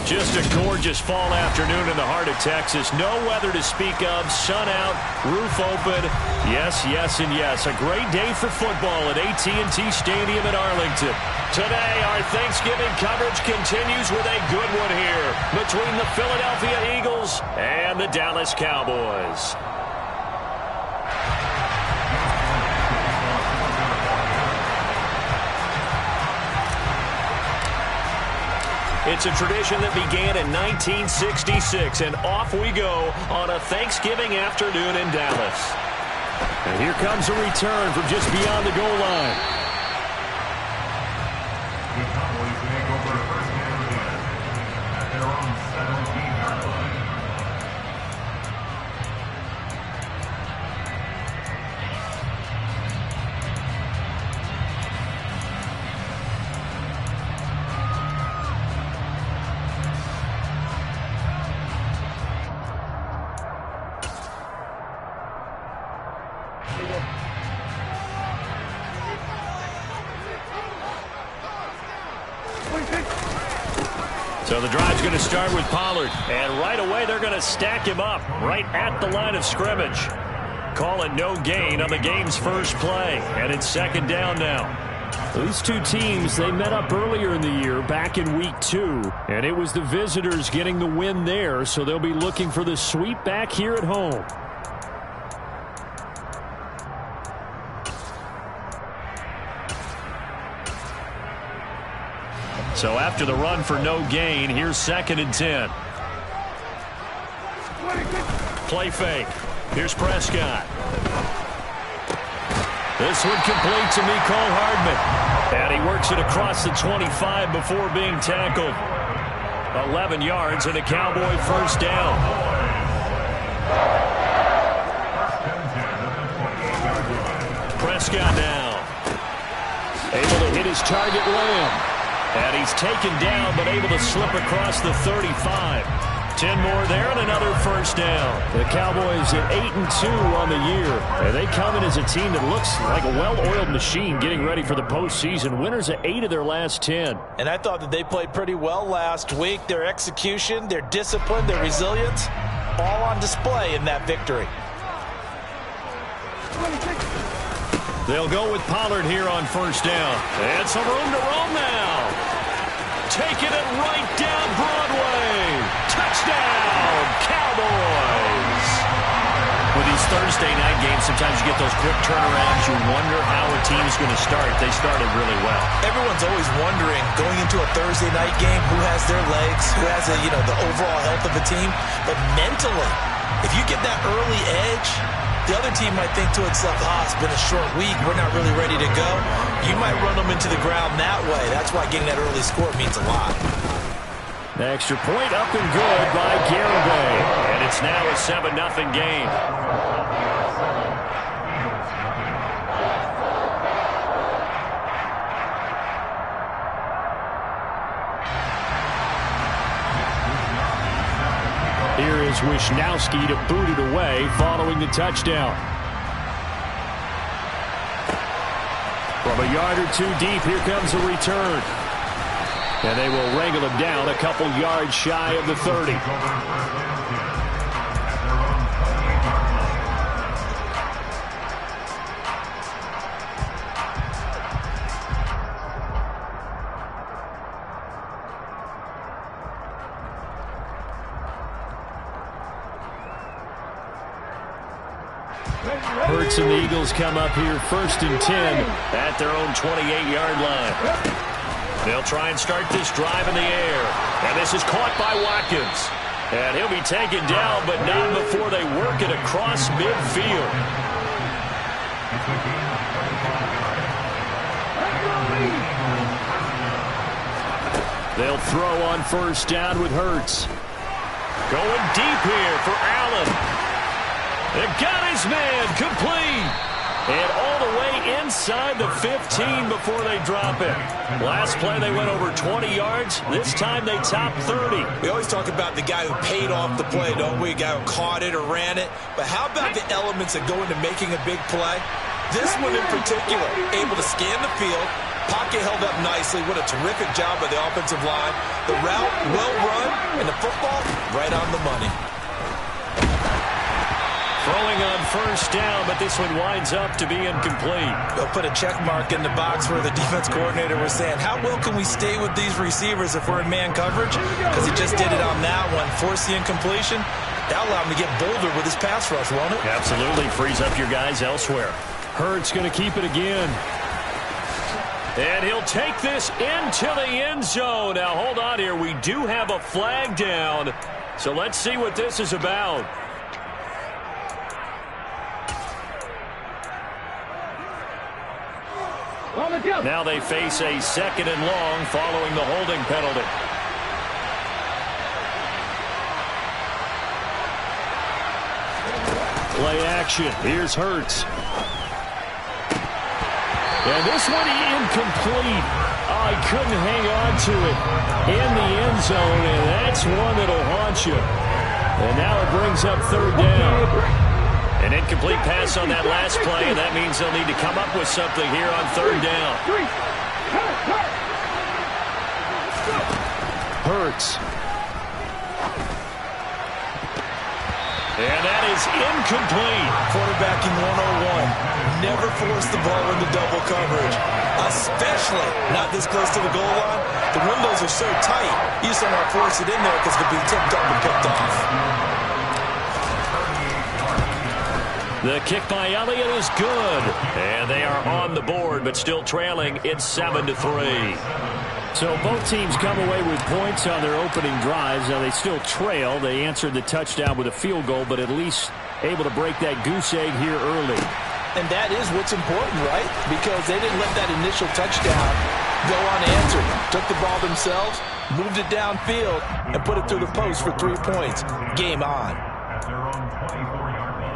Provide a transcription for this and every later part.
Just a gorgeous fall afternoon in the heart of Texas. No weather to speak of. Sun out, roof open. Yes, yes, and yes. A great day for football at AT&T Stadium in Arlington. Today, our Thanksgiving coverage continues with a good one here between the Philadelphia Eagles and the Dallas Cowboys. It's a tradition that began in 1966, and off we go on a Thanksgiving afternoon in Dallas. And here comes a return from just beyond the goal line. The Cowboys make over first down again at their own 17-yard line. So the drive's going to start with Pollard. And right away, they're going to stack him up right at the line of scrimmage. Call it no gain on the game's first play. And it's second down now. These two teams, they met up earlier in the year, back in week 2. And it was the visitors getting the win there, so they'll be looking for the sweep back here at home. So after the run for no gain, here's 2nd and 10. Play fake. Here's Prescott. This one complete to Mecole Hardman. And he works it across the 25 before being tackled. 11 yards and a Cowboy first down. Prescott now. Able to hit his target Lamb. And he's taken down, but able to slip across the 35. 10 more there and another first down. The Cowboys at 8-2 on the year. And they come in as a team that looks like a well-oiled machine getting ready for the postseason. Winners of 8 of their last 10. And I thought that they played pretty well last week. Their execution, their discipline, their resilience, all on display in that victory. They'll go with Pollard here on first down. And some room to roam now. Taking it right down Broadway. Touchdown, Cowboys. With these Thursday night games, sometimes you get those quick turnarounds. You wonder how a team's going to start. They started really well. Everyone's always wondering, going into a Thursday night game, who has their legs, who has the overall health of the team. But mentally, if you get that early edge, the other team might think to itself, it's been a short week. We're not really ready to go. You might run them into the ground that way. That's why getting that early score means a lot. The extra point up and good by Garibay. And it's now a 7-0 game. Here is Wisnowski to boot it away following the touchdown. From a yard or two deep, here comes a return. And they will wrangle him down a couple yards shy of the 30. Hurts and the Eagles come up here 1st and 10 at their own 28-yard line. They'll try and start this drive in the air. And this is caught by Watkins. And he'll be taken down, but not before they work it across midfield. They'll throw on first down with Hurts. Going deep here for Allen. They got his man complete. And all the way inside the 15 before they drop it. Last play they went over 20 yards. This time they topped 30. We always talk about the guy who paid off the play, don't we? A guy who caught it or ran it. But how about the elements that go into making a big play? This one in particular, able to scan the field, Pocket held up nicely. What a terrific job by the offensive line. The route, well run, and the football, right on the money. Throwing on first down, but this one winds up to be incomplete. They'll put a check mark in the box where the defense coordinator was saying, how well can we stay with these receivers if we're in man coverage? Because he just did it on that one. Force the incompletion. That'll allow him to get bolder with his pass rush, won't it? Absolutely. Frees up your guys elsewhere. Hurts going to keep it again. And he'll take this into the end zone. Now, hold on here. We do have a flag down. So let's see what this is about. Now they face a 2nd and long following the holding penalty. Play action. Here's Hurts. And this one incomplete. Oh, he couldn't hang on to it in the end zone, and that's one that'll haunt you. And now it brings up 3rd down. An incomplete pass on that last play, and that means they'll need to come up with something here on 3rd down. Hurts. And that is incomplete. Quarterbacking 101. Never force the ball into double coverage, especially not this close to the goal line. The windows are so tight, you just don't want to force it in there because it could be tipped up and picked off. The kick by Elliott is good. And they are on the board, but still trailing. It's 7-3. So both teams come away with points on their opening drives. Now they still trail. They answered the touchdown with a field goal, but at least able to break that goose egg here early. And that is what's important, right? Because they didn't let that initial touchdown go unanswered. Took the ball themselves, moved it downfield, and put it through the post for 3 points. Game on. At their own 24-yard line.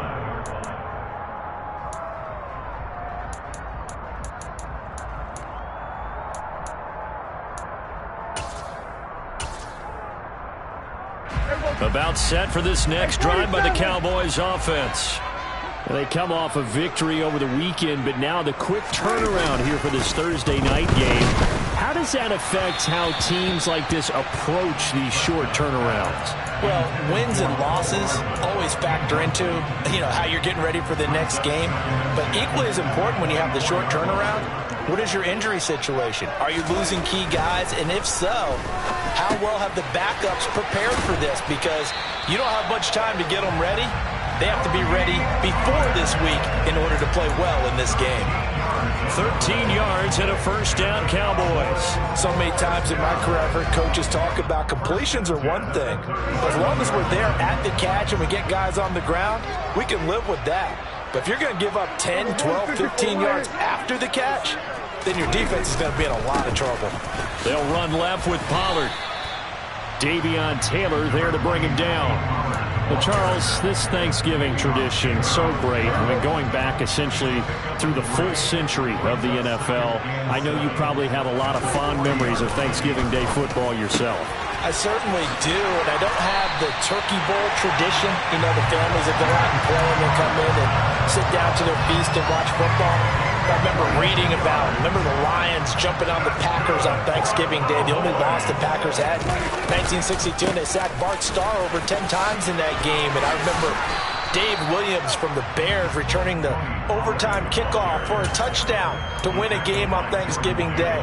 About set for this next drive by the Cowboys offense. They come off a victory over the weekend, but now the quick turnaround here for this Thursday night game. How does that affect how teams like this approach these short turnarounds? Well, wins and losses always factor into, how you're getting ready for the next game. But equally as important when you have the short turnaround, what is your injury situation? Are you losing key guys? And if so, how well have the backups prepared for this? Because you don't have much time to get them ready. They have to be ready before this week in order to play well in this game. 13 yards and a first down, Cowboys. So many times in my career I've heard coaches talk about completions are one thing. As long as we're there at the catch and we get guys on the ground, we can live with that. But if you're going to give up 10, 12, 15 yards after the catch, then your defense is going to be in a lot of trouble. They'll run left with Pollard. Davion Taylor there to bring him down. Well, Charles, this Thanksgiving tradition, so great. I mean, going back essentially through the full century of the NFL, I know you probably have a lot of fond memories of Thanksgiving Day football yourself. I certainly do, and I don't have the Turkey Bowl tradition. The families that go out and play and then come in and sit down to their feast and watch football. I remember reading remember the Lions jumping on the Packers on Thanksgiving Day. The only loss the Packers had in 1962, and they sacked Bart Starr over 10 times in that game. And I remember Dave Williams from the Bears returning the overtime kickoff for a touchdown to win a game on Thanksgiving Day.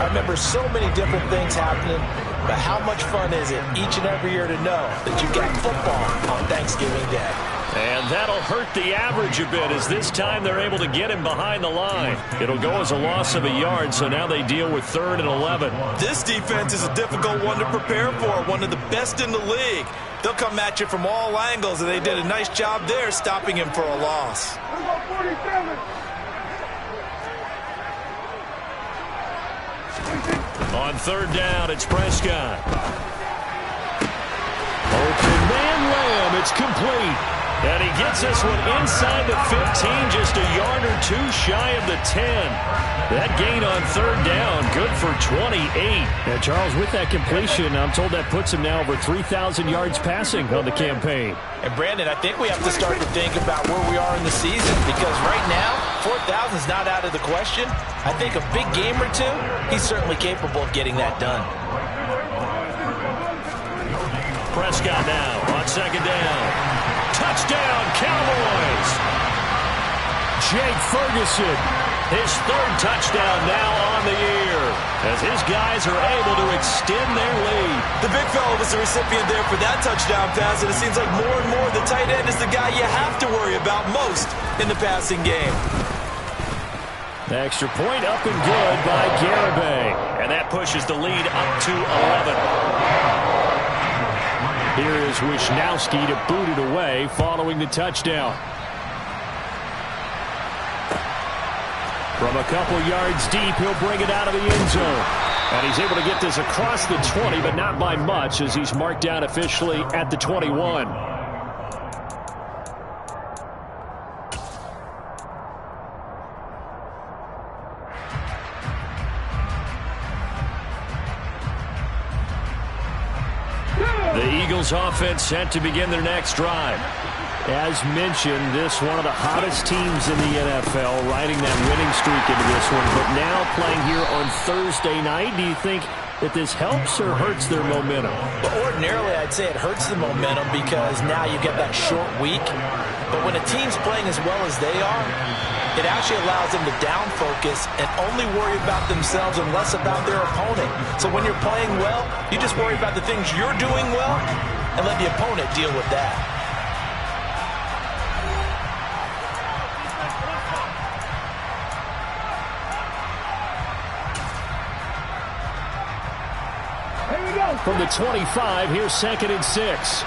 I remember so many different things happening, but how much fun is it each and every year to know that you've got football on Thanksgiving Day? And that'll hurt the average a bit as this time they're able to get him behind the line. It'll go as a loss of a yard, so now they deal with 3rd and 11. This defense is a difficult one to prepare for, one of the best in the league. They'll come at you from all angles, and they did a nice job there stopping him for a loss. On 3rd down, it's Prescott. Open man Lamb, it's complete. And he gets this one inside the 15, just a yard or two shy of the 10. That gain on third down, good for 28. And Charles, with that completion, I'm told that puts him now over 3,000 yards passing on the campaign. And Brandon, I think we have to start to think about where we are in the season, because right now, 4,000 is not out of the question. I think a big game or two, he's certainly capable of getting that done. Prescott now on second down. Touchdown, Cowboys! Jake Ferguson, his third touchdown now on the year, as his guys are able to extend their lead. The big fella was the recipient there for that touchdown pass, and it seems like more and more the tight end is the guy you have to worry about most in the passing game. The extra point up and good by Garibay, and that pushes the lead up to 11. Here is Wisnowski to boot it away following the touchdown. From a couple yards deep, he'll bring it out of the end zone. And he's able to get this across the 20, but not by much, as he's marked down officially at the 21. The Eagles offense set to begin their next drive. As mentioned, this one of the hottest teams in the NFL, riding that winning streak into this one. But now playing here on Thursday night, do you think that this helps or hurts their momentum? Well, ordinarily, I'd say it hurts the momentum because now you get that short week. But when a team's playing as well as they are, it actually allows them to down focus and only worry about themselves and less about their opponent. So when you're playing well, you just worry about the things you're doing well and let the opponent deal with that. From the 25, here's 2nd and 6.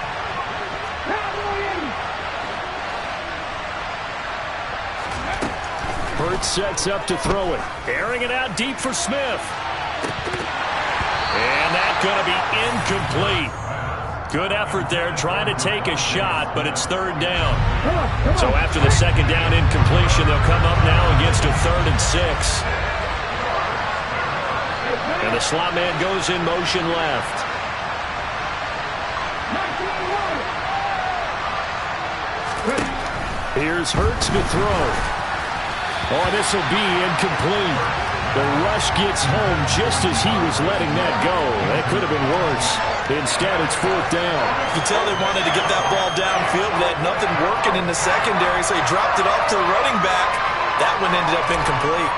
Hurts sets up to throw it. Airing it out deep for Smith. And that's going to be incomplete. Good effort there, trying to take a shot, but it's third down. So after the second down incompletion, they'll come up now against a 3rd and 6. And the slot man goes in motion left. Here's Hurts to throw. Oh, this will be incomplete. The rush gets home just as he was letting that go. That could have been worse. Instead, it's 4th down. You can tell they wanted to get that ball downfield. They had nothing working in the secondary, so he dropped it off to the running back. That one ended up incomplete.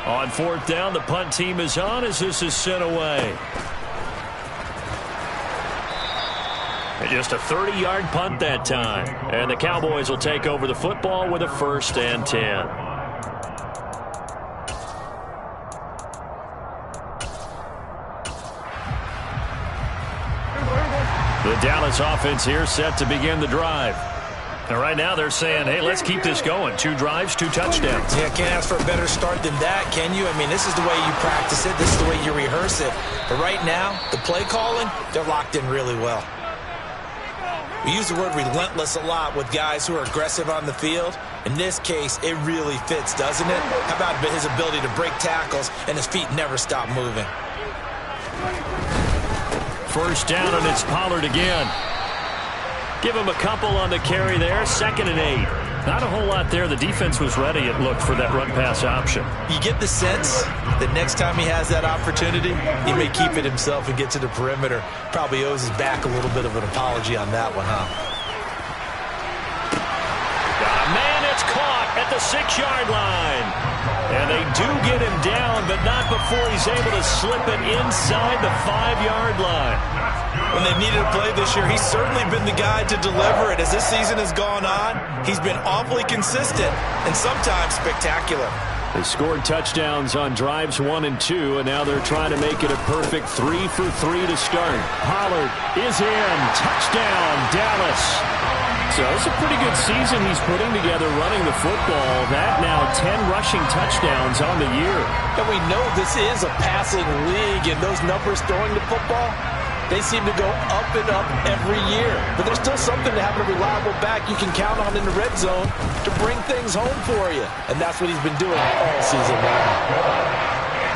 On 4th down, the punt team is on as this is sent away. Just a 30-yard punt that time. And the Cowboys will take over the football with a 1st and 10. The Dallas offense here set to begin the drive. And right now they're saying, hey, let's keep this going. 2 drives, 2 touchdowns. Yeah, can't ask for a better start than that, can you? I mean, this is the way you practice it. This is the way you rehearse it. But right now, the play calling, they're locked in really well. We use the word relentless a lot with guys who are aggressive on the field. In this case, it really fits, doesn't it? How about his ability to break tackles and his feet never stop moving? 1st down, and it's Pollard again. Give him a couple on the carry there. 2nd and 8. Not a whole lot there. The defense was ready, it looked, for that run-pass option. You get the sense that next time he has that opportunity, he may keep it himself and get to the perimeter. Probably owes his back a little bit of an apology on that one, huh? Got a man that's caught at the 6-yard line. And they do get him down, but not before he's able to slip it inside the 5-yard line. When they've needed a play this year, he's certainly been the guy to deliver it. As this season has gone on, he's been awfully consistent and sometimes spectacular. They scored touchdowns on drives 1 and 2, and now they're trying to make it a perfect 3 for 3 to start. Pollard is in. Touchdown, Dallas. So it's a pretty good season he's putting together running the football. That now 10 rushing touchdowns on the year. And we know this is a passing league, and those numbers throwing the football, They seem to go up and up every year. But there's still something to having a reliable back you can count on in the red zone to bring things home for you. And that's what he's been doing all season long.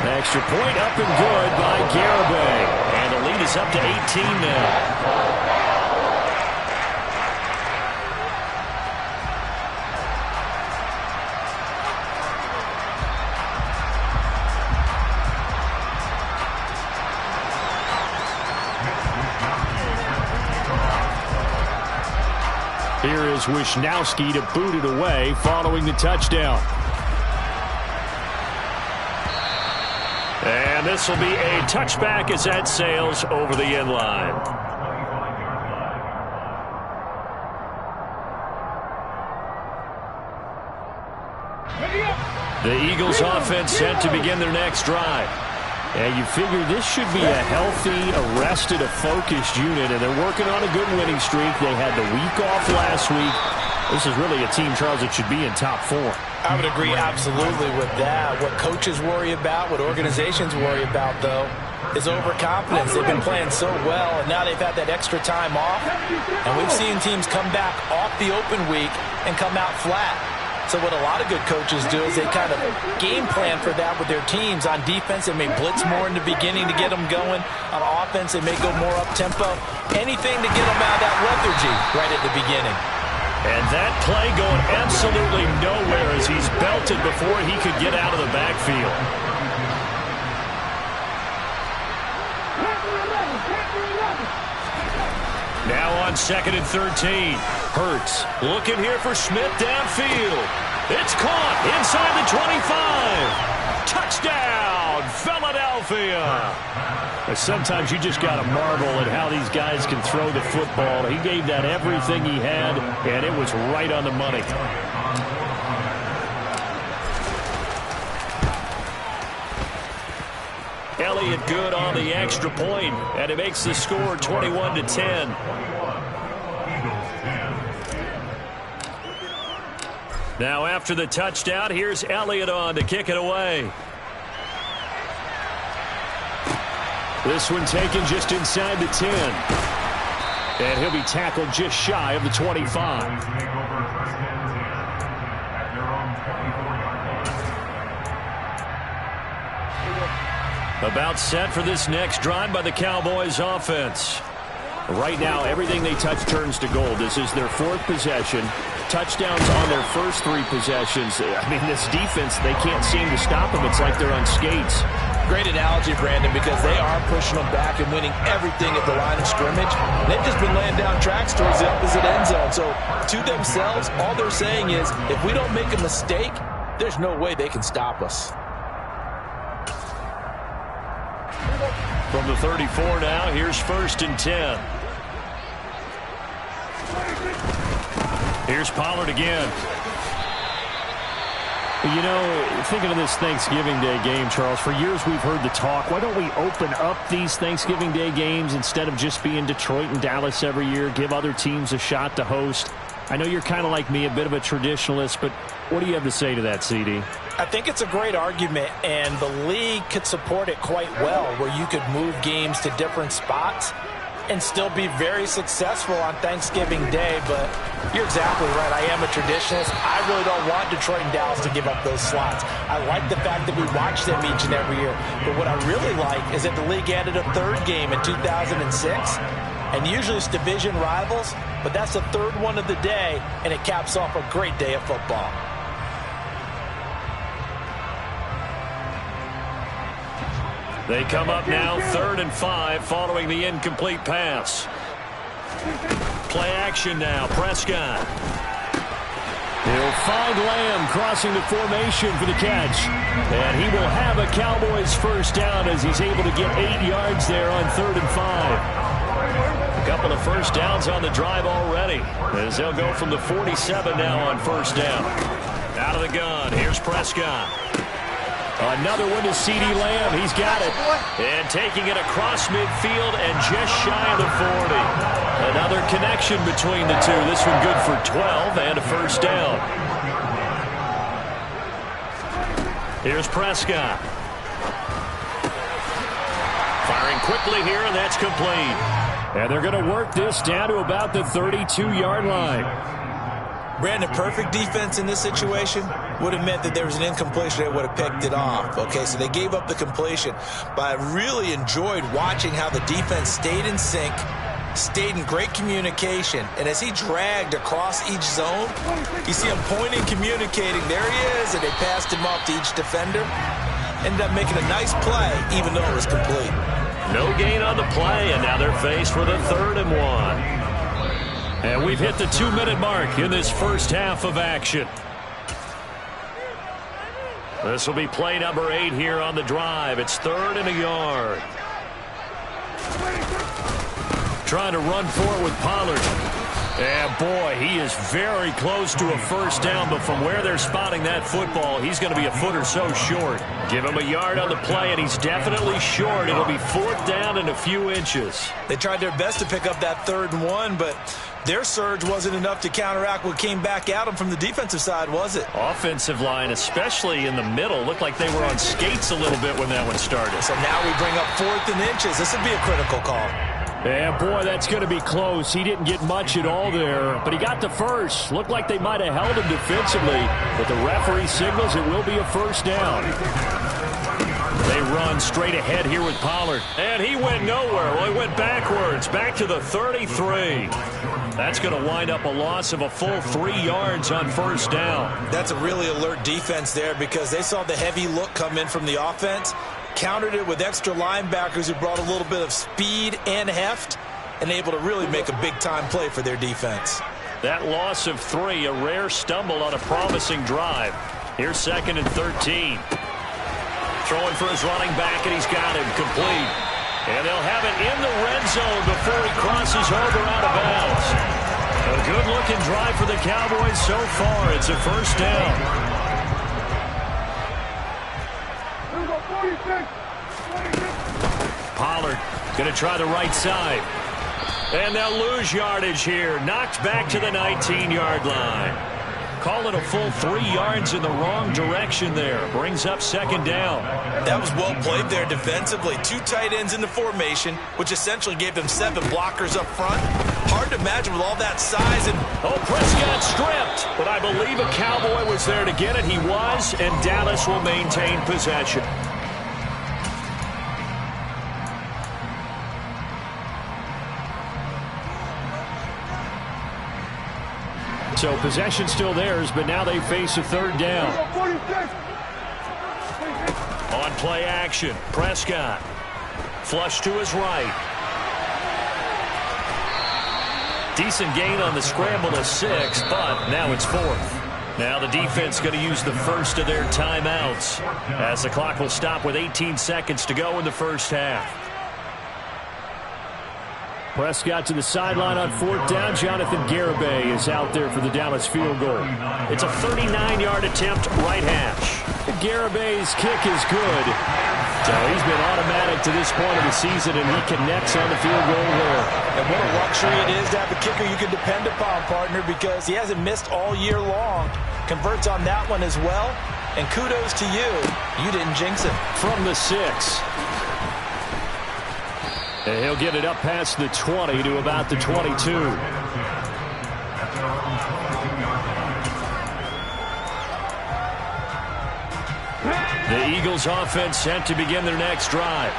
An extra point up and good by Garibay. And the lead is up to 18 now. Here is Wisnowski to boot it away following the touchdown. And this will be a touchback as that sails over the end line. The Eagles offense set to begin their next drive. And you figure this should be a healthy, arrested, a focused unit, and they're working on a good winning streak. They had the week off last week. This is really a team, Charles, that should be in top 4. I would agree absolutely with that. What coaches worry about, what organizations worry about, though, is overconfidence. They've been playing so well, and now they've had that extra time off. And we've seen teams come back off the open week and come out flat. So what a lot of good coaches do is they kind of game plan for that with their teams. On defense, they may blitz more in the beginning to get them going. On offense, they may go more up-tempo. Anything to get them out of that lethargy right at the beginning. And that play going absolutely nowhere as he's belted before he could get out of the backfield. Now on 2nd and 13. Hurts looking here for Smith downfield. It's caught inside the 25. Touchdown, Philadelphia. But sometimes you just got to marvel at how these guys can throw the football. He gave that everything he had, and it was right on the money. Elliott good on the extra point, and it makes the score 21-10. Now after the touchdown, here's Elliott on to kick it away. This one taken just inside the 10. And he'll be tackled just shy of the 25. About set for this next drive by the Cowboys offense. Right now, everything they touch turns to gold. This is their 4th possession. Touchdowns on their first 3 possessions. I mean, this defense, they can't seem to stop them. It's like they're on skates. Great analogy, Brandon, because they are pushing them back and winning everything at the line of scrimmage. They've just been laying down tracks towards the opposite end zone. So, to themselves, all they're saying is, if we don't make a mistake, there's no way they can stop us. From the 34 now, here's 1st and 10. Here's Pollard again. You know, thinking of this Thanksgiving Day game, Charles, for years we've heard the talk, why don't we open up these Thanksgiving Day games instead of just being Detroit and Dallas every year, give other teams a shot to host? I know you're kind of like me, a bit of a traditionalist, but what do you have to say to that, CD? I think it's a great argument, and the league could support it quite well, where you could move games to different spots and still be very successful on Thanksgiving Day. But you're exactly right. I am a traditionalist. I really don't want Detroit and Dallas to give up those slots. I like the fact that we watch them each and every year. But what I really like is that the league added a 3rd game in 2006. And usually it's division rivals, but that's the 3rd one of the day, and it caps off a great day of football. They come up now 3rd and 5 following the incomplete pass. Play action now. Prescott. He'll find Lamb crossing the formation for the catch. And he will have a Cowboys first down as he's able to get 8 yards there on 3rd and 5. A couple of first downs on the drive already, as they'll go from the 47 now on 1st down. Out of the gun, here's Prescott. Another one to CD Lamb. He's got it. And taking it across midfield and just shy of the 40. Another connection between the two. This one good for 12 and a first down. Here's Prescott. Firing Firing quickly here, and that's complete. And they're going to work this down to about the 32-yard line. Brandon, perfect defense in this situation would have meant that there was an incompletion. They would have picked it off. Okay, so they gave up the completion. But I really enjoyed watching how the defense stayed in sync, stayed in great communication, and as he dragged across each zone, you see him pointing, communicating. There he is, and they passed him off to each defender. Ended up making a nice play, even though it was complete. No gain on the play, and now they're faced with a 3rd and 1. And we've hit the 2-minute mark in this first half of action. This will be play number 8 here on the drive. It's 3rd and a yard. Trying to run forward with Pollard. And boy, he is very close to a first down, but from where they're spotting that football, he's going to be a foot or so short. Give him a yard on the play, and he's definitely short. It'll be 4th down and a few inches. They tried their best to pick up that 3rd and 1, but their surge wasn't enough to counteract what came back at them from the defensive side, was it? Offensive line, especially in the middle, looked like they were on skates a little bit when that one started. So now we bring up 4th and inches. This would be a critical call. And boy, that's going to be close. He didn't get much at all there, but he got the first. Looked like they might have held him defensively, but the referee signals it will be a first down. They run straight ahead here with Pollard. And he went nowhere. Well, he went backwards, back to the 33. That's going to wind up a loss of a full 3 yards on first down. That's a really alert defense there because they saw the heavy look come in from the offense, countered it with extra linebackers who brought a little bit of speed and heft, and able to really make a big-time play for their defense. That loss of 3, a rare stumble on a promising drive. Here's 2nd and 13. Throwing for his running back, and he's got him complete. And they'll have it in the red zone before he crosses over out of bounds. A good-looking drive for the Cowboys so far. It's a first down. Pollard going to try the right side. And they'll lose yardage here. Knocked back to the 19-yard line. Call it a full 3 yards in the wrong direction there. Brings up 2nd down. That was well played there defensively. 2 tight ends in the formation, which essentially gave them 7 blockers up front. Hard to imagine with all that size. And Prescott stripped. But I believe a Cowboy was there to get it. He was, and Dallas will maintain possession. So possession still theirs, but now they face a 3rd down. On play action, Prescott. Flush to his right. Decent gain on the scramble of 6, but now it's 4th. Now the defense going to use the first of their timeouts as the clock will stop with 18 seconds to go in the first half. Prescott to the sideline on 4th down. Jonathan Garibay is out there for the Dallas field goal. It's a 39-yard attempt, right hash. Garibay's kick is good. So he's been automatic to this point of the season, and he connects on the field goal there. And what a luxury it is to have a kicker you can depend upon, partner, because he hasn't missed all year long. Converts on that one as well. And kudos to you. You didn't jinx it. From the 6. And he'll get it up past the 20 to about the 22. The Eagles offense set to begin their next drive.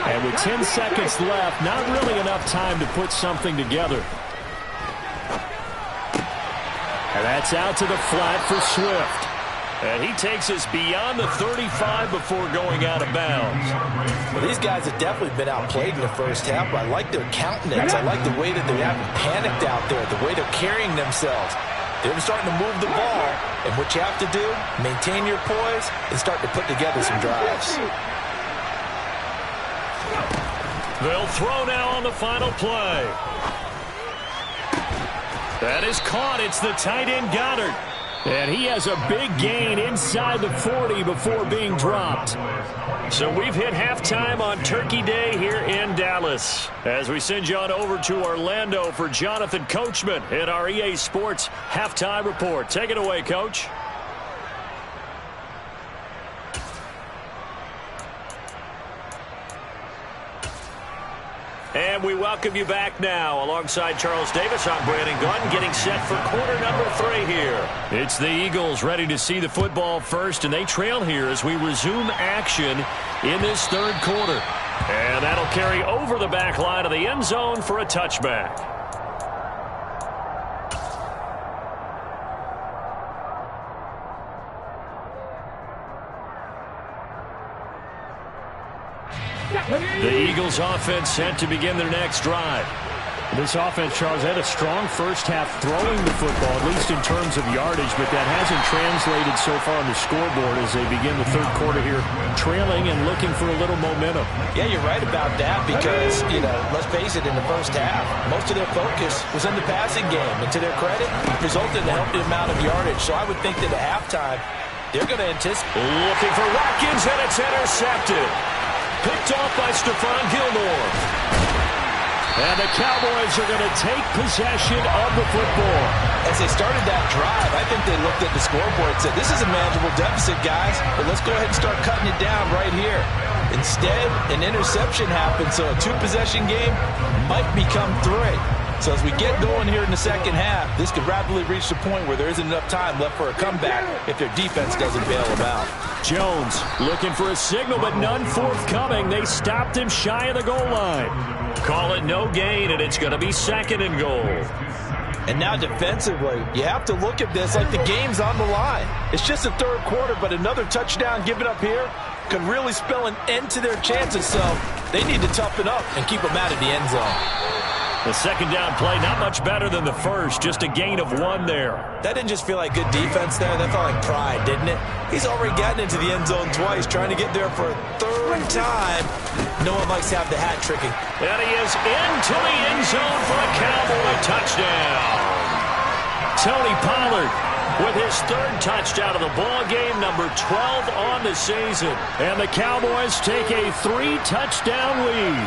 And with 10 seconds left, not really enough time to put something together. And that's out to the flat for Swift. And he takes us beyond the 35 before going out of bounds. Well, these guys have definitely been outplayed in the first half, but I like their countenance. I like the way that they haven't panicked out there, the way they're carrying themselves. They're starting to move the ball, and what you have to do, maintain your poise and start to put together some drives. They'll throw now on the final play. That is caught. It's the tight end Goddard. And he has a big gain inside the 40 before being dropped. So we've hit halftime on Turkey Day here in Dallas. As we send you on over to Orlando for Jonathan Coachman in our EA Sports Halftime Report. Take it away, Coach. And we welcome you back now. Alongside Charles Davis, I'm Brandon Gunn, getting set for quarter number 3 here. It's the Eagles ready to see the football first, and they trail here as we resume action in this third quarter. And that'll carry over the back line of the end zone for a touchback. The Eagles offense set to begin their next drive. This offense, Charles, had a strong first half throwing the football, at least in terms of yardage, but that hasn't translated so far on the scoreboard as they begin the third quarter here, trailing and looking for a little momentum. Yeah, you're right about that because, let's face it, in the first half, most of their focus was in the passing game. And to their credit, it resulted in a healthy amount of yardage. So I would think that at halftime, they're going to anticipate. Looking for Watkins, and it's intercepted. Picked off by Stephon Gilmore. And the Cowboys are going to take possession of the football. As they started that drive, I think they looked at the scoreboard and said, this is a manageable deficit, guys, but let's go ahead and start cutting it down right here. Instead, an interception happened, so a 2-possession game might become 3. So as we get going here in the second half, this could rapidly reach the point where there isn't enough time left for a comeback if their defense doesn't bail them out. Jones looking for a signal, but none forthcoming. They stopped him shy of the goal line. Call it no gain, and it's going to be 2nd and goal. And now defensively, you have to look at this like the game's on the line. It's just the third quarter, but another touchdown given up here could really spell an end to their chances. So they need to toughen up and keep them out of the end zone. The second down play, not much better than the first, just a gain of 1 there. That didn't just feel like good defense there. That felt like pride, didn't it? He's already gotten into the end zone twice, trying to get there for a 3rd time. No one likes to have the hat tricking. And he is into the end zone for a Cowboy touchdown. Tony Pollard with his 3rd touchdown of the ball game, number 12 on the season. And the Cowboys take a 3-touchdown lead.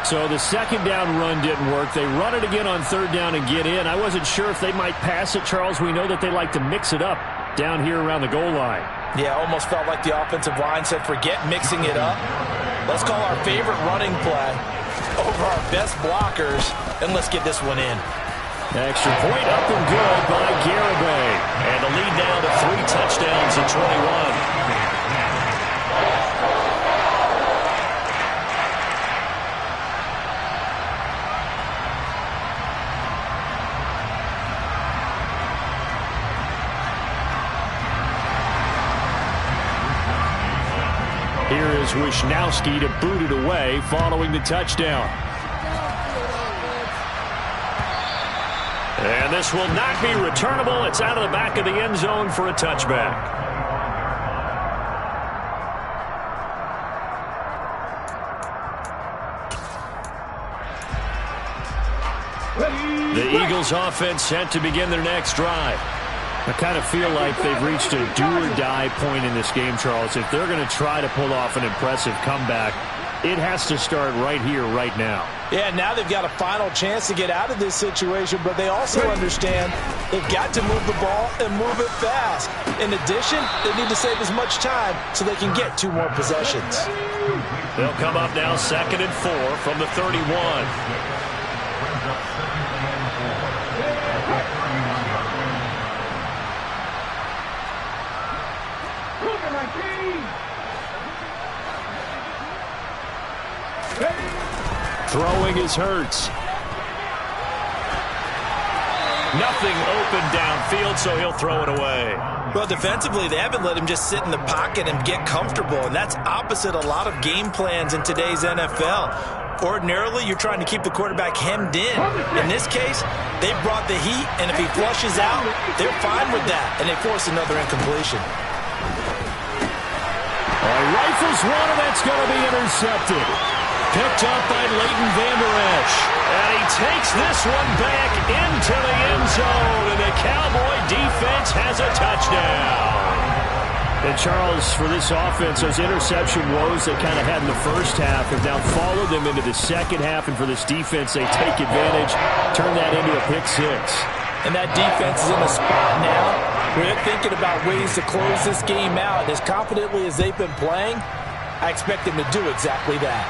So the second down run didn't work. They run it again on 3rd down and get in. I wasn't sure if they might pass it, Charles. We know that they like to mix it up down here around the goal line. Yeah, almost felt like the offensive line said, forget mixing it up. Let's call our favorite running play over our best blockers, and let's get this one in. Extra point up and good by Garibay. And the lead now to 3 touchdowns at 21. Here is Wisnowski to boot it away following the touchdown. And this will not be returnable. It's out of the back of the end zone for a touchback. The Eagles offense set to begin their next drive. I kind of feel like they've reached a do-or-die point in this game, Charles. If they're going to try to pull off an impressive comeback, it has to start right here, right now. Yeah, now they've got a final chance to get out of this situation, but they also understand they've got to move the ball and move it fast. In addition, they need to save as much time so they can get 2 more possessions. They'll come up now 2nd and 4 from the 31. Throwing is Hurts. Nothing open downfield, so he'll throw it away. Well, defensively, they haven't let him just sit in the pocket and get comfortable, and that's opposite a lot of game plans in today's NFL. Ordinarily, you're trying to keep the quarterback hemmed in. In this case, they brought the heat, and if he flushes out, they're fine with that, and they force another incompletion. Rifles one, and that's going to be intercepted. Picked up by Leighton Vander Esch. And he takes this one back into the end zone, and the Cowboy defense has a touchdown. And Charles, for this offense, those interception woes they kind of had in the first half have now followed them into the second half, and for this defense, they take advantage, turn that into a pick 6. And that defense is in a spot now where they're thinking about ways to close this game out. And as confidently as they've been playing, I expect them to do exactly that.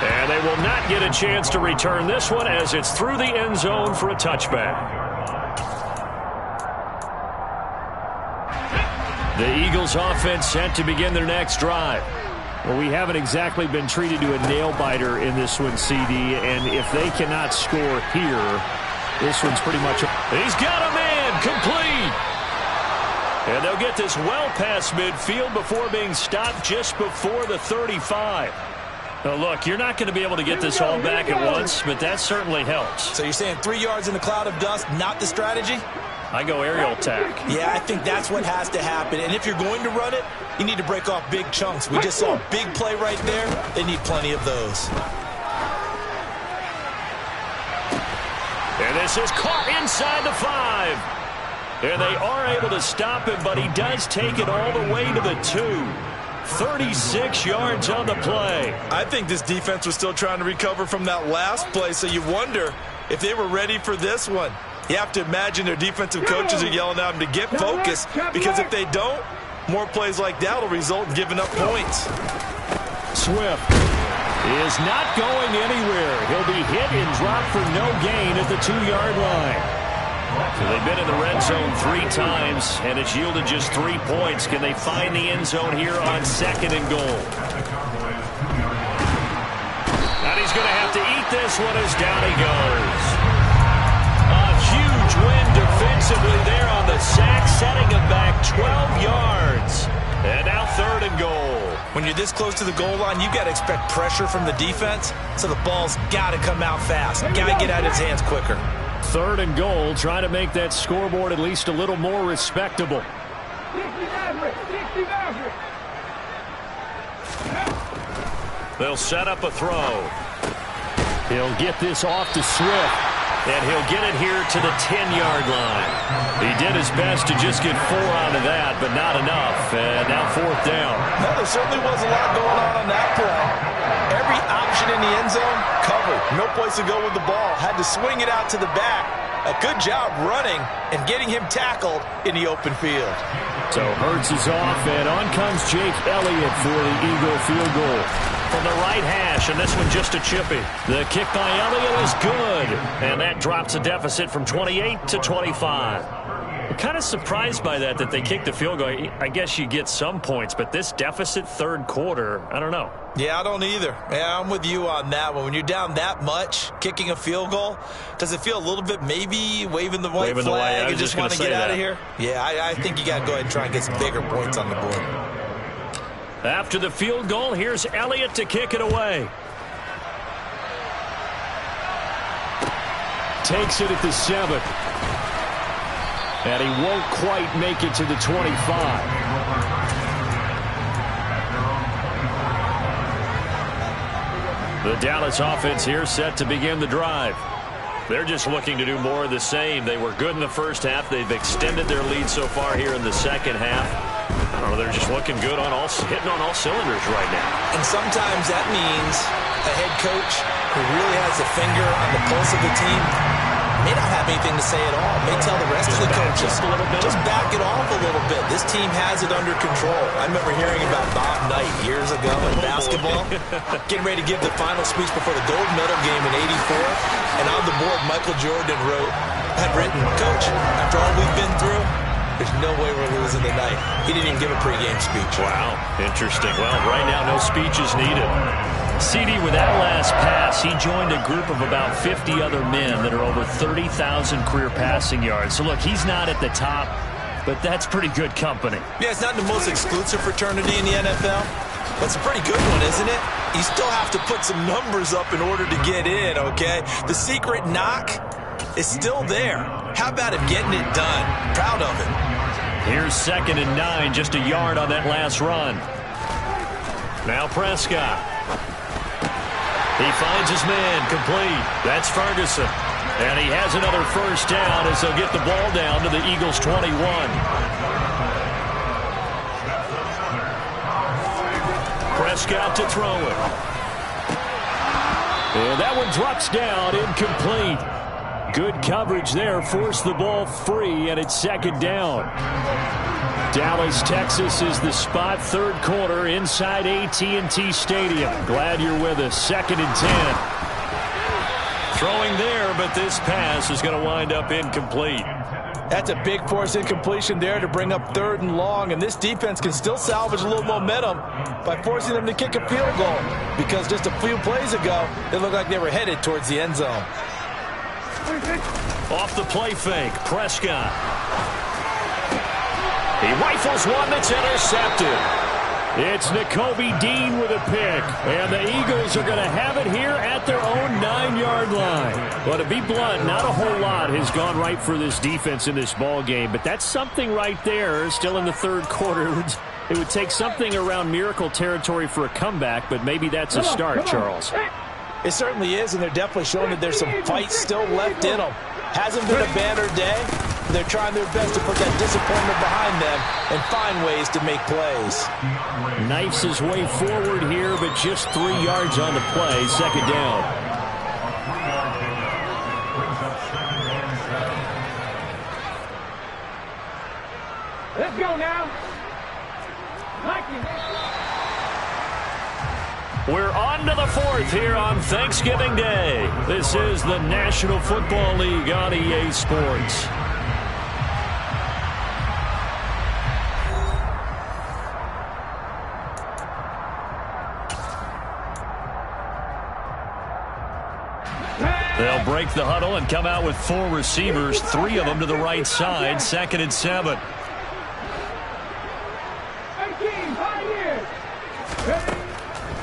And they will not get a chance to return this one as it's through the end zone for a touchback. The Eagles offense set to begin their next drive. Well, we haven't exactly been treated to a nail-biter in this one, CD, and if they cannot score here, this one's pretty much... He's got a man, complete! And they'll get this well past midfield before being stopped just before the 35. Now, look, you're not going to be able to get this all back at once, but that certainly helps. So you're saying 3 yards in a cloud of dust, not the strategy? I go aerial attack. Yeah, I think that's what has to happen. And if you're going to run it, you need to break off big chunks. We just saw a big play right there. They need plenty of those. And this is caught inside the 5. And they are able to stop him, but he does take it all the way to the 2. 36 yards on the play. I think this defense was still trying to recover from that last play, so you wonder if they were ready for this one. You have to imagine their defensive coaches are yelling at them to get focused, because if they don't, more plays like that will result in giving up points. Swift is not going anywhere. He'll be hit and dropped for no gain at the 2-yard line. So they've been in the red zone 3 times, and it's yielded just 3 points. Can they find the end zone here on 2nd and goal? And he's going to have to eat this one as down he goes. A huge win defensively there on the sack, setting him back 12 yards. And now 3rd and goal. When you're this close to the goal line, you got to expect pressure from the defense, so the ball's got to come out fast. Got to get out of his hands quicker. 3rd and goal, trying to make that scoreboard at least a little more respectable. They'll set up a throw. He'll get this off to Swift. And he'll get it here to the 10-yard line. He did his best to just get 4 out of that, but not enough. And now 4th down. No, there certainly was a lot going on that play. Every option in the end zone covered. No place to go with the ball. Had to swing it out to the back. A good job running and getting him tackled in the open field. So Hurts is off, and on comes Jake Elliott for the Eagle field goal. From the right hash, and this one just a chippy. The kick by Elliott is good, and that drops the deficit from 28 to 25. I'm kind of surprised by that they kicked the field goal. I guess you get some points, but this deficit 3rd quarter, I don't know. Yeah, I don't either. Yeah, I'm with you on that one. When you're down that much, kicking a field goal, does it feel a little bit maybe waving the white flag and just want to get out of here? Yeah, I think you got to go ahead and try and get some bigger points on the board. After the field goal, here's Elliott to kick it away. Takes it at the 7. And he won't quite make it to the 25. The Dallas offense here set to begin the drive. They're just looking to do more of the same. They were good in the first half. They've extended their lead so far here in the second half. I don't know, they're just looking good on hitting on all cylinders right now. And sometimes that means a head coach who really has a finger on the pulse of the team may not have anything to say at all. May tell the rest of the coaches, just back it off a little bit. This team has it under control. I remember hearing about Bob Knight years ago in basketball, getting ready to give the final speech before the gold medal game in '84. And on the board, Michael Jordan had written, "Coach, after all we've been through, there's no way we're losing tonight." He didn't even give a pregame speech. Wow, interesting. Well, right now, no speech is needed. CD, with that last pass, he joined a group of about 50 other men that are over 30,000 career passing yards. So, look, he's not at the top, but that's pretty good company. Yeah, it's not the most exclusive fraternity in the NFL. That's a pretty good one, isn't it? You still have to put some numbers up in order to get in, okay? The secret knock is still there. How about him getting it done? Proud of him. Here's 2nd and 9, just a yard on that last run. Now Prescott. He finds his man, complete. That's Ferguson. And he has another first down as they'll get the ball down to the Eagles' 21. Prescott to throw it. And that one drops down, incomplete. Good coverage there, forced the ball free, and it's 2nd down. Dallas, Texas is the spot. Third quarter inside AT&T Stadium. Glad you're with us. 2nd and 10. Throwing there, but this pass is going to wind up incomplete. That's a big force incompletion there to bring up 3rd and long, and this defense can still salvage a little momentum by forcing them to kick a field goal, because just a few plays ago, they looked like they were headed towards the end zone. Off the play fake, Prescott. He rifles one that's intercepted. It's Nakobe Dean with a pick, and the Eagles are going to have it here at their own 9-yard line. Well, to be blunt, not a whole lot has gone right for this defense in this ball game, but that's something right there. Still in the 3rd quarter, it would take something around miracle territory for a comeback, but maybe that's a start, Charles. It certainly is, and they're definitely showing that there's some fight still left in them. Hasn't been a banner day. They're trying their best to put that disappointment behind them and find ways to make plays. Knifes his way forward here, but just 3 yards on the play. 2nd down. Let's go now. We're on to the 4th here on Thanksgiving Day. This is the National Football League on EA Sports. They'll break the huddle and come out with 4 receivers, 3 of them to the right side. 2nd and 7.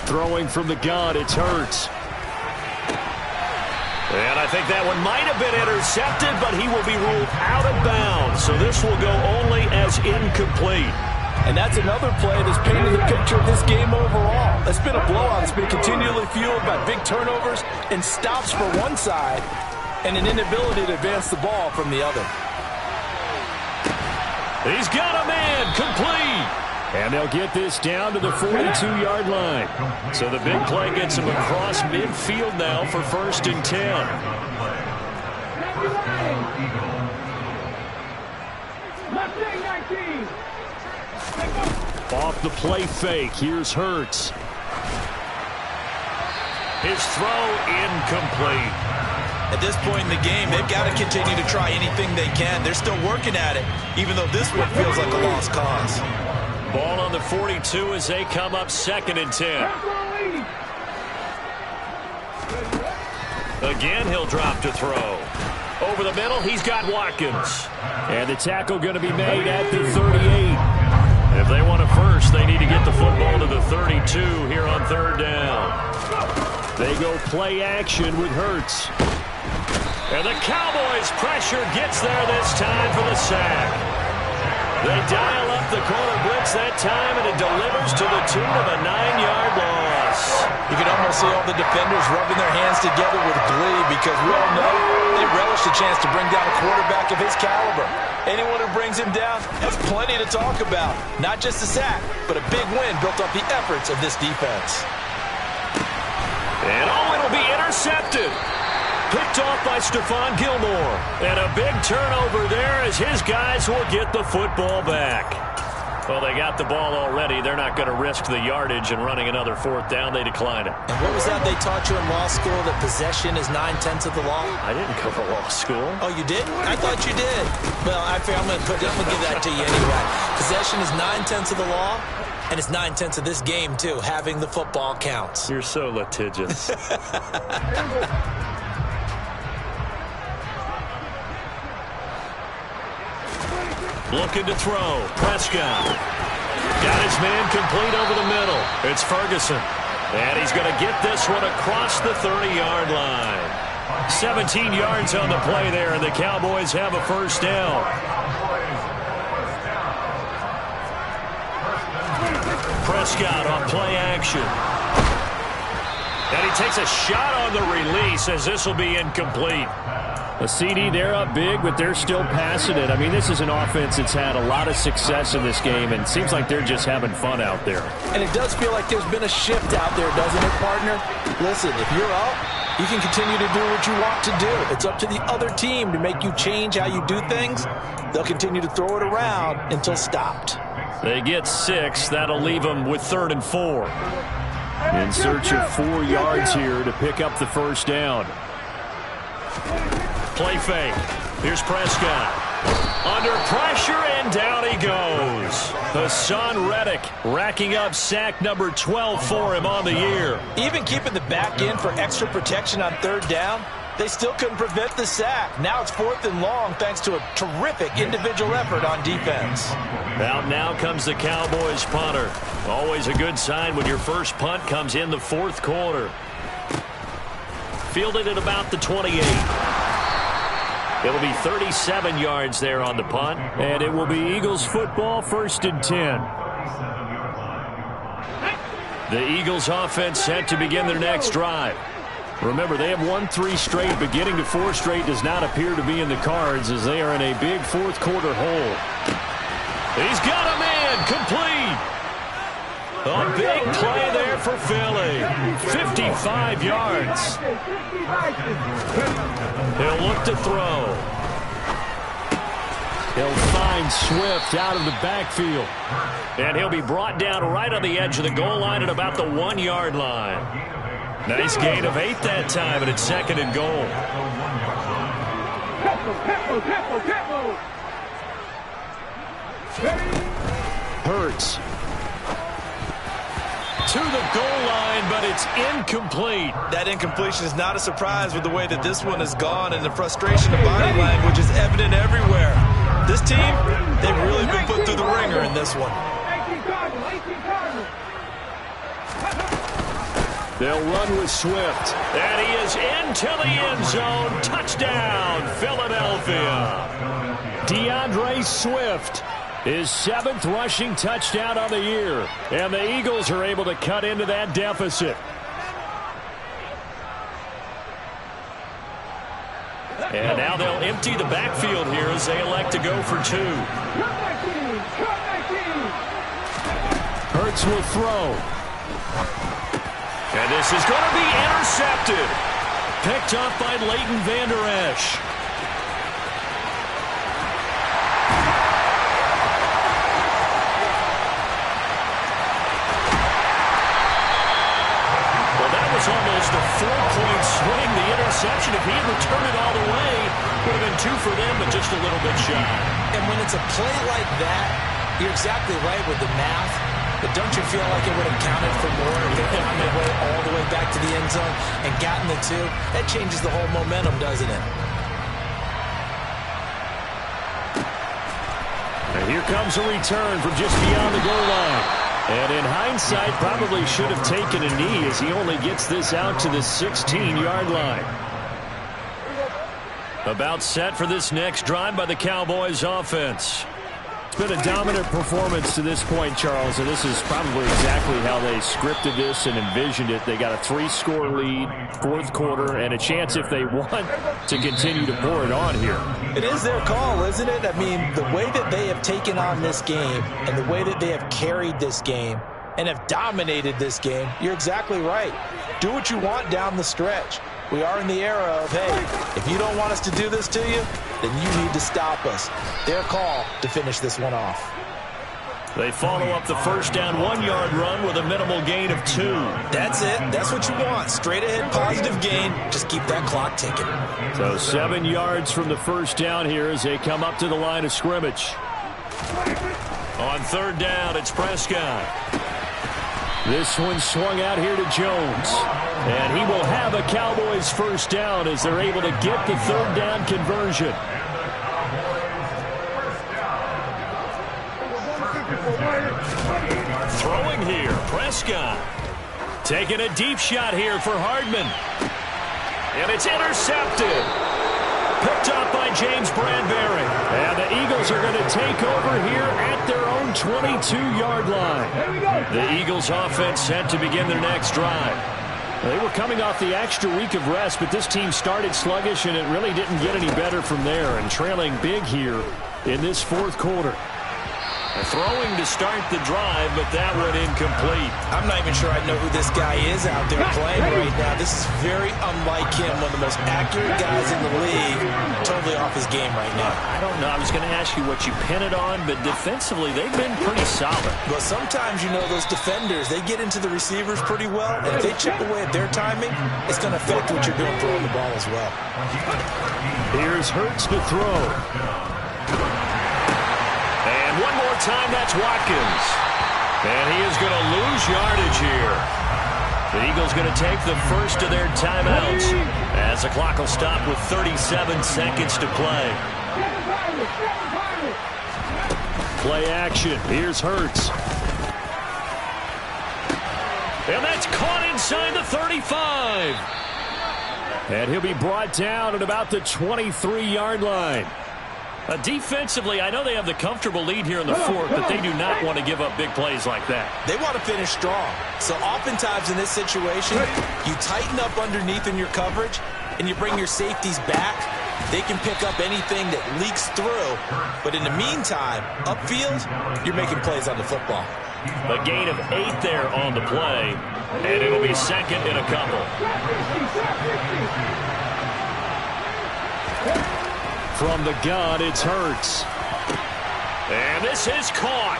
Throwing from the gun, it's Hurts. And I think that one might have been intercepted, but he will be ruled out of bounds. So this will go only as incomplete. And that's another play that's painted the picture of this game overall. It's been a blowout. It's been continually fueled by big turnovers and stops for one side and an inability to advance the ball from the other. He's got a man, complete. And they'll get this down to the 42-yard line. So the big play gets him across midfield now for 1st and 10. Off the play fake, here's Hurts. His throw incomplete. At this point in the game, they've got to continue to try anything they can. They're still working at it, even though this one feels like a lost cause. Ball on the 42 as they come up 2nd and 10. Again, he'll drop to throw. Over the middle, he's got Watkins. And the tackle going to be made at the 38. If they want a first, they need to get the football to the 32 here on 3rd down. They go play action with Hurts. And the Cowboys' pressure gets there this time for the sack. They dial up the corner blitz that time, and it delivers to the tune of a 9-yard loss. You can almost see all the defenders rubbing their hands together with glee, because we all know they relish the chance to bring down a quarterback of his caliber. Anyone who brings him down has plenty to talk about. Not just a sack, but a big win built off the efforts of this defense. And it'll be intercepted. Picked off by Stephon Gilmore. And a big turnover there as his guys will get the football back. Well, they got the ball already. They're not going to risk the yardage and running another 4th down. They decline it. And what was that they taught you in law school, that possession is 9/10 of the law? I didn't go to law school. Oh, you did? I thought you did. Well, I'm going to give that to you anyway. Possession is 9/10 of the law, and it's 9/10 of this game, too. Having the football counts. You're so litigious. Looking to throw. Prescott. Got his man complete over the middle. It's Ferguson. And he's going to get this one across the 30-yard line. 17 yards on the play there, and the Cowboys have a 1st down. Prescott on play action. And he takes a shot on the release as this will be incomplete. A CD, they're up big, but they're still passing it. I mean, this is an offense that's had a lot of success in this game, and it seems like they're just having fun out there. And it does feel like there's been a shift out there, doesn't it, partner? Listen, if you're up, you can continue to do what you want to do. It's up to the other team to make you change how you do things. They'll continue to throw it around until stopped. They get 6. That'll leave them with 3rd and 4. In search of 4 yards here to pick up the first down. Play fake. Here's Prescott. Under pressure, and down he goes. Hassan Reddick racking up sack number 12 for him on the year. Even keeping the back end for extra protection on 3rd down, they still couldn't prevent the sack. Now it's 4th and long thanks to a terrific individual effort on defense. Out now comes the Cowboys punter. Always a good sign when your first punt comes in the 4th quarter. Fielded at about the 28. It'll be 37 yards there on the punt. And it will be Eagles football, 1st and 10. The Eagles offense set to begin their next drive. Remember, they have won 3 straight, but getting to 4 straight does not appear to be in the cards as they are in a big 4th quarter hole. He's got a man complete. A big play there for Philly. 55 yards. He'll look to throw. He'll find Swift out of the backfield. And he'll be brought down right on the edge of the goal line at about the 1-yard line. Nice gain of 8 that time, and it's 2nd and goal. Hurts. To the goal line, but it's incomplete. That incompletion is not a surprise with the way that this one has gone, and the frustration of body language is evident everywhere. This team, they've really been put through the ringer in this one. They'll run with Swift. And he is into the end zone. Touchdown, Philadelphia. DeAndre Swift. His 7th rushing touchdown on the year. And the Eagles are able to cut into that deficit. And now they'll empty the backfield here as they elect to go for 2. Hurts will throw. And this is going to be intercepted. Picked up by Leighton Vander Esch. Almost a 4-point swing. The interception, if he had returned it all the way, would have been 2 for them, but just a little bit shy. And when it's a play like that, you're exactly right with the math, but don't you feel like it would have counted for more if they found their way all the way back to the end zone and gotten the 2? That changes the whole momentum, doesn't it? And here comes a return from just beyond the goal line. And in hindsight, probably should have taken a knee as he only gets this out to the 16-yard line. About set for this next drive by the Cowboys offense. It's been a dominant performance to this point, Charles, and this is probably exactly how they scripted this and envisioned it. They got a 3-score lead, 4th quarter, and a chance if they want to continue to pour it on here. It is their call, isn't it? I mean, the way that they have taken on this game and the way that they have carried this game and have dominated this game, you're exactly right. Do what you want down the stretch. We are in the era of, hey, if you don't want us to do this to you, then you need to stop us. Their call to finish this one off. They follow up the first down 1-yard run with a minimal gain of 2. That's it. That's what you want. Straight ahead positive gain. Just keep that clock ticking. So 7 yards from the first down here as they come up to the line of scrimmage. On 3rd down, it's Prescott. This one swung out here to Jones. And he will have a Cowboys first down as they're able to get the 3rd down conversion. Throwing here, Prescott. Taking a deep shot here for Hardman. And it's intercepted. Picked up by James Bradbury. And the Eagles are going to take over here at their own 22-yard line. The Eagles offense set to begin their next drive. They were coming off the extra week of rest, but this team started sluggish, and it really didn't get any better from there, and trailing big here in this 4th quarter. Throwing to start the drive, but that one incomplete. I'm not even sure I know who this guy is out there playing right now. This is very unlike him, one of the most accurate guys in the league. Totally off his game right now. I don't know. I was going to ask you what you pin it on, but defensively, they've been pretty solid. Well, sometimes, you know, those defenders, they get into the receivers pretty well, and if they chip away at their timing, it's going to affect what you're doing throwing the ball as well. Here's Hurts to throw. And one more time, that's Watkins. And he is going to lose yardage here. The Eagles going to take the first of their timeouts as the clock will stop with 37 seconds to play. Play action. Here's Hurts. And that's caught inside the 35. And he'll be brought down at about the 23-yard line. Defensively, I know they have the comfortable lead here in the fourth, but they do not want to give up big plays like that. They want to finish strong. So oftentimes in this situation, you tighten up underneath in your coverage, and you bring your safeties back. They can pick up anything that leaks through. But in the meantime, upfield, you're making plays on the football. A gain of 8 there on the play, and it'll be second and a couple. From the gun, it's Hurts. And this is caught.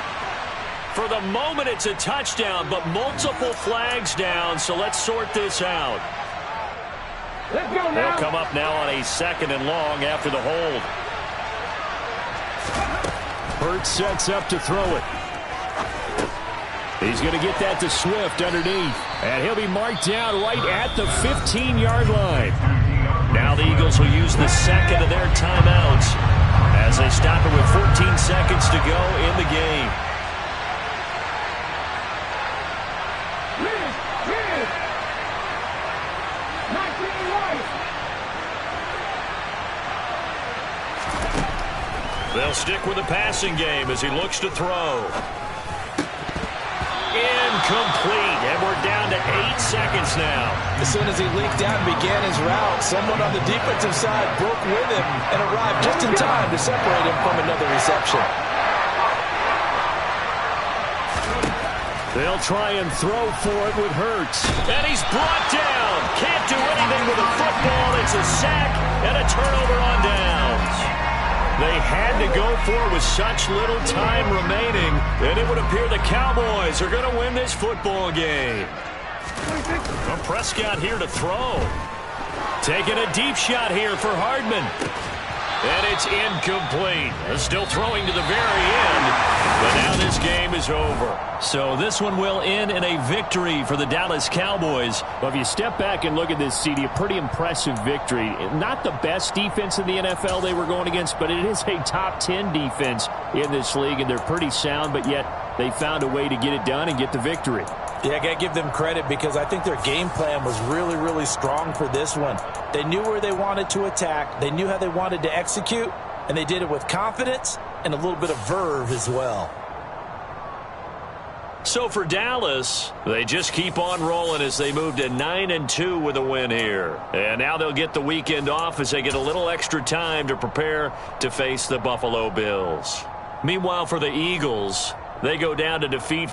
For the moment, it's a touchdown, but multiple flags down, so let's sort this out. They'll come up now on a second and long after the hold. Hurts sets up to throw it. He's going to get that to Swift underneath. And he'll be marked down right at the 15-yard line. Now the Eagles will use the second of their timeouts as they stop it with 14 seconds to go in the game. They'll stick with the passing game as he looks to throw. Incomplete, and we're down to 8 seconds now. As soon as he leaked out and began his route, someone on the defensive side broke with him and arrived just in time to separate him from another reception. They'll try and throw for it with Hurts. And he's brought down. Can't do anything with the football. It's a sack and a turnover on downs. They had to go for it with such little time remaining, and it would appear the Cowboys are going to win this football game. Well, Prescott here to throw. Taking a deep shot here for Hardman. And it's incomplete. Still throwing to the very end, but now this game is over. So this one will end in a victory for the Dallas Cowboys. Well, if you step back and look at this, CD, a pretty impressive victory. Not the best defense in the NFL they were going against, but it is a top 10 defense in this league, and they're pretty sound, but yet they found a way to get it done and get the victory. Yeah, I got to give them credit because I think their game plan was really, really strong for this one. They knew where they wanted to attack. They knew how they wanted to execute, and they did it with confidence and a little bit of verve as well. So for Dallas, they just keep on rolling as they move to 9-2 with a win here. And now they'll get the weekend off as they get a little extra time to prepare to face the Buffalo Bills. Meanwhile, for the Eagles, they go down to defeat